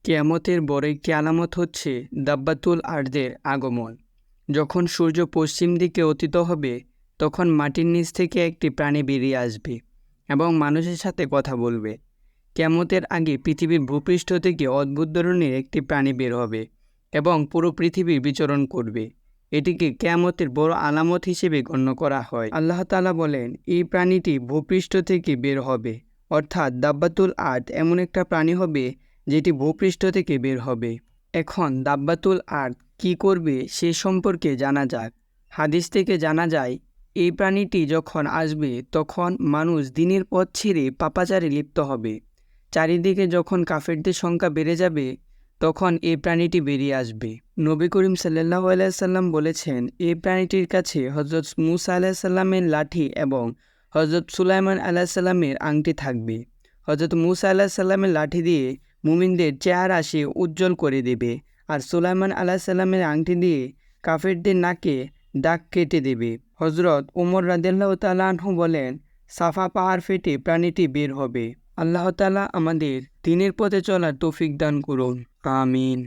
কিয়ামতের বড় একটি আলামত হচ্ছে দাব্বাতুল আরদের আগমন। যখন সূর্য পশ্চিম দিকে অতীত হবে তখন মাটির নিচ থেকে একটি প্রাণী বেরিয়ে আসবে এবং মানুষের সাথে কথা বলবে। কিয়ামতের আগে পৃথিবীর ভূপৃষ্ঠ থেকে অদ্ভুত ধরনের একটি প্রাণী বের হবে এবং পুরো পৃথিবীর বিচরণ করবে। এটিকে কিয়ামতের বড় আলামত হিসেবে গণ্য করা হয়। আল্লাহ তাআলা বলেন, এই প্রাণীটি ভূপৃষ্ঠ থেকে বের হবে, অর্থাৎ দাব্বাতুল আর্দ এমন একটা প্রাণী হবে যেটি ভূপৃষ্ঠ থেকে বের হবে। এখন দাব্বাতুল আর্দ কী করবে সে সম্পর্কে জানা যাক। হাদিস থেকে জানা যায়, এই প্রাণীটি যখন আসবে তখন মানুষ দিনের পথ ছেড়ে পাপাচারে লিপ্ত হবে। চারিদিকে যখন কাফেরদের সংখ্যা বেড়ে যাবে তখন এই প্রাণীটি বেরিয়ে আসবে। নবী করিম সাল্লাল্লাহু আলাইহি সাল্লাম বলেছেন, এই প্রাণীটির কাছে হযরত মূসা আলাইহিস সালামের লাঠি এবং হযরত সুলাইমান আলাইহিস সালামের আংটি থাকবে। হযরত মূসা আলাইহিস সালামের লাঠি দিয়ে মুমিনদের চেহারা সে উজ্জ্বল করে দেবে, আর সুলাইমান আলাইহিস সালামের আংটি দিয়ে কাফেরদের নাকে দাগ কেটে দেবে। হযরত ওমর রাদিয়াল্লাহু তাআলা আনহু বলেন, সাফা পাহাড় ফেটে প্রাণীটি বের হবে। আল্লাহ তাআলা আমাদের দ্বীনের পথে চলার তৌফিক দান করুন। আমিন।